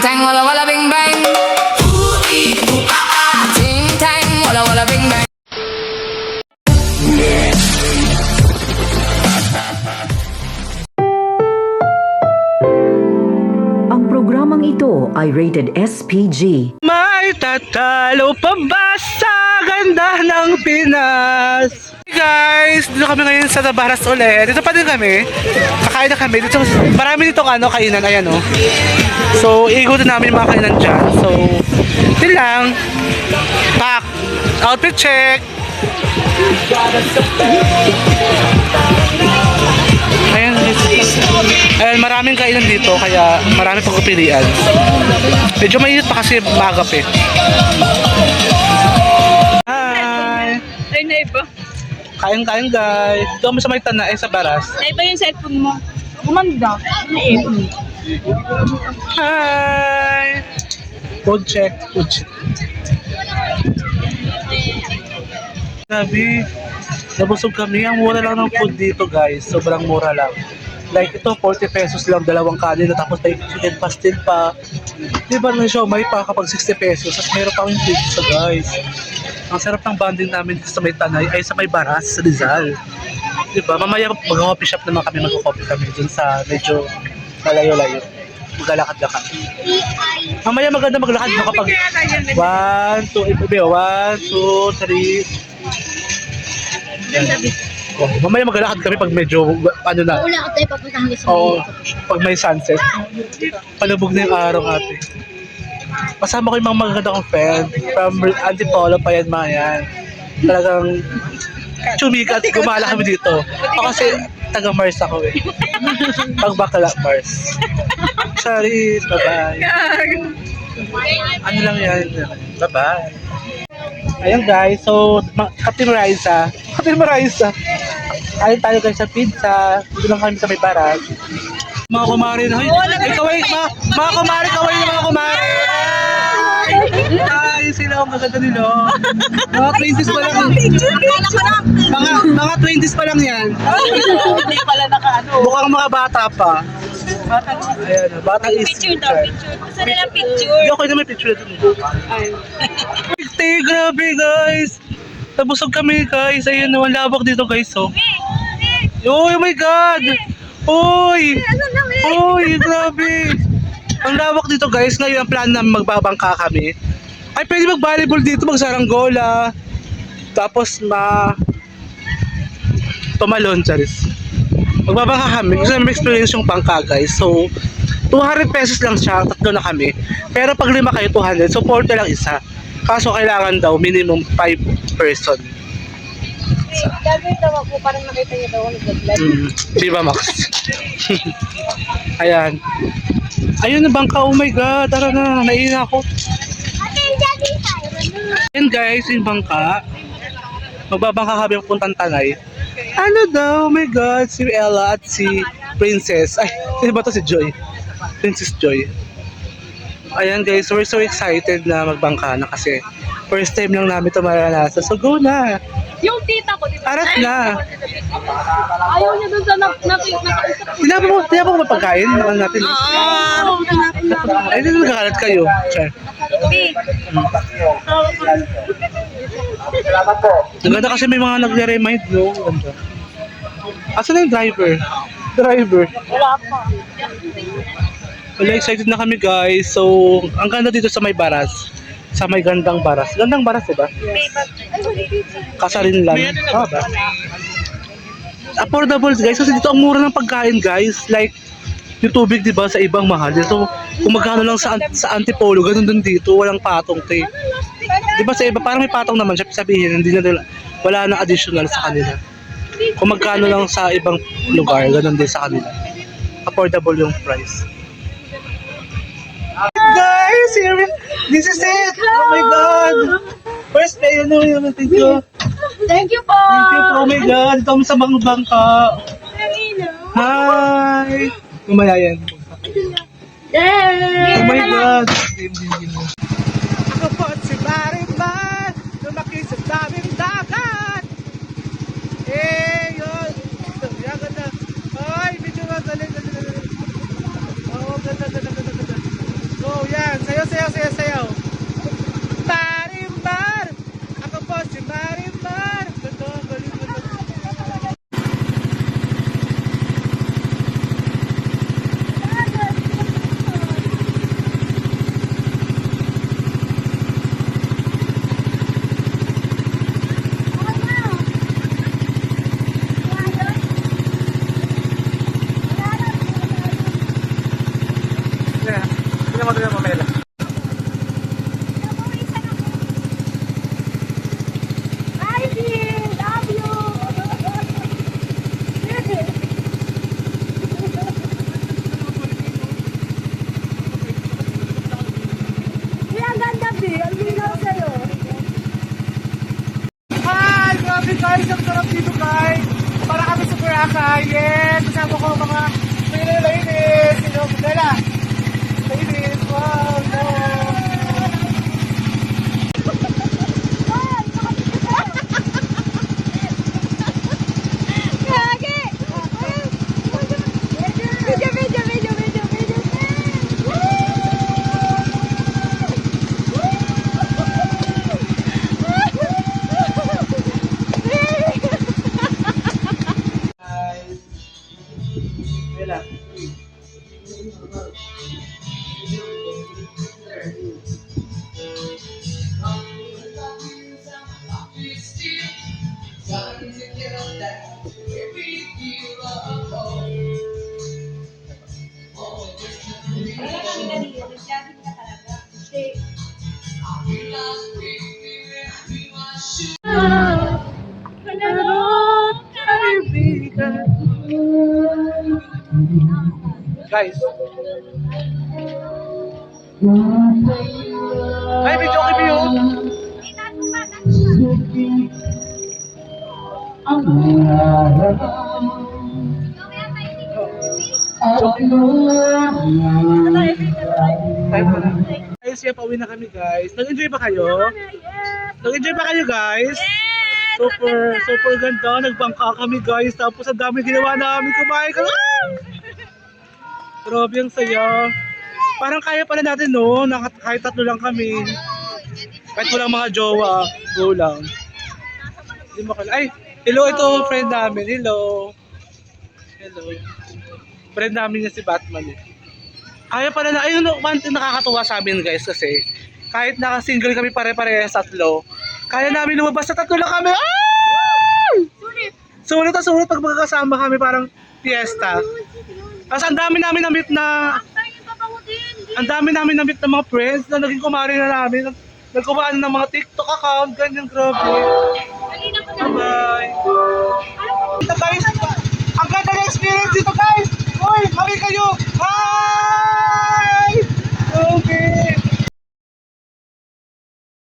tang wala wala bing bang. Ting tang wala wala bing bang. Ang programang ito ay rated SPG. May tatalo pa ba sa ganda ng Pinas? Hey guys, dito kami ngayon sa Tabaras ulit. Dito pa din kami. Kakain na kami. Dito, marami ditong kainan. Ayan o. So, iikutin namin yung mga kainan dyan. So, yun lang. Pack. Outfit check. Ayan, ayan, maraming kainan dito kaya marami pagpipilian. Medyo mainit pa kasi magap eh. Hi! Ay, naiba. Kain guys. Dito kami sa may Tanay sa Baras. Naiba yung cellphone mo. Gumanda. Naiba. Hi! Food check. Sabi, nabusog kami. Ang mura lang ng food dito guys. Sobrang mura lang. Like ito, 40 pesos lang, dalawang kanin na tapos may chicken pastil pa. Diba na siomay pa kapag 60 pesos. Tapos meron pa yung pizza guys. Ang sarap ng bonding namin dito sa may Tanay ay sa may Baras, sa Rizal. Diba? Mamaya mag-coffee shop naman kami, mag-coffee kami dun sa medyo malayo-layo. Maglalakad-lakad. Mamaya maganda maglakad mo kapag 1, 2, 3. Oh, mamaya maglalakad kami pag medyo ano na. Wala ka tayo papuntahan sa Oo, pag may sunset. Palubog na yung araw ate. Kasama ko yung mga magaganda kong friend. From Antipolo pa yan mga yan. Talagang chumika at gumala kami dito. Ako kasi taga Mars ako eh. Pag bakala Mars. Sorry, bye-bye. Ano lang yan. Bye-bye. Ayun guys, so Captain Marisa. Ayun tayo guys sa pizza. Dito lang kami sa may Baras. Mga kumare na. Ay, kaway, mga kumare, kaway na mga kumare. Ay, sila ang maganda nila. Mga 20s pa lang. Mga 20s pa lang yan. Hindi pala naka-ano. Mukhang mga bata pa. Ayan, bata is Picture daw, picture. Gusto nila picture. Hindi ako na may picture na dito. Ay, grabe guys. Nabusog kami guys. Ayun, ang labak dito guys. Oh. Oh my God! Uy! Uy, grabe! Ang lawak dito guys. Ngayon ang plan namin magbabangka kami. Ay, pwede mag-volleyball dito, magsaranggola. Tapos tumalon, charis. Magbabangka kami. Gusto namin experience yung bangka guys. So, 200 pesos lang siya. Tatlo na kami. Pero pag 5 kayo, 200. So, 40 lang isa. Kaso kailangan daw minimum 5 person. Gagawin daw ako, parang nakita niyo daw ako nag-vlog. Di ba Max? Ayan. Ayun na bangka, oh my God. Tara na, naiina ako. Ayan guys, yung bangka. Magbabangka kami puntang Tanay. Ano daw, oh my God, si Ella at si Princess. Ay, sino ba to si Joy? Princess Joy. Ayan guys, we're so excited na magbangka na kasi first time lang namin ito maranasan. So go na! Yung tita ko, di ba? Arat na! Ayaw niya dun sa nakausap ko. Tinapa mo pagkain? Ano natin? Ay, hindi nagkakalat kayo. Char. Ang ganda kasi may mga nagre-remind, no? Ganda. Asan na yung driver? Wala pa. Wala, excited na kami guys. So, ang ganda dito sa may Baras. Sa may Gandang Baras. Gandang Baras, diba? Kasarin lang. Ah, ba? Affordable guys. Kasi dito ang mura ng pagkain guys. Like, yung tubig diba sa ibang mahal. Dito, kung magkano lang sa Antipolo, ganun din dito. Walang patong to eh. Diba sa iba, parang may patong naman siya. Sabihin, hindi na nila, wala nang additional sa kanila. Kung magkano lang sa ibang lugar, ganun din sa kanila. Affordable yung price. Guys, here this is it! Oh my God! First day, thank you. Thank you po! Thank you po, oh my God! Ito kami sa bangka. Hi! Kumaya yan. Yay! Oh my God! Ako po si Mariman, lumaki sa daming dagat. Eh, yun! Yan, ganda. Ay, medyo magaling. Oh, ganda. So, yeah. Yes! Kasama ko ang mga ladies! Sino? Bella! Ladies! Wow! No! Gagi! Video. Bella! Guys! Ay, may joke view! Guys, yan, pauwi na kami guys. Nag-enjoy ba kayo? Nag-enjoy ba kayo guys? Super ganda. Nagbangka kami guys. Tapos ang dami ginawa namin. Kumain kami. Grabe ang saya. Parang kaya pala natin no. Kahit tatlo lang kami. Kahit walang mga jowa. Go lang. Hindi makala. Ay! Hello, ito friend namin. Hello. Friend namin niya si Batman eh. Kaya pala na, ayun, one thing nakakatuwa sa amin guys kasi kahit naka-single kami pare-parehas tatlo, kaya namin lumabas sa tatlo lang kami. Ay! Sulit pag magkakasama kami parang fiesta. Tapos ang dami namin na-meet na mga friends na naging kumari na namin. Nagkumaan ng mga TikTok account, ganyan, grabe. Bye-bye.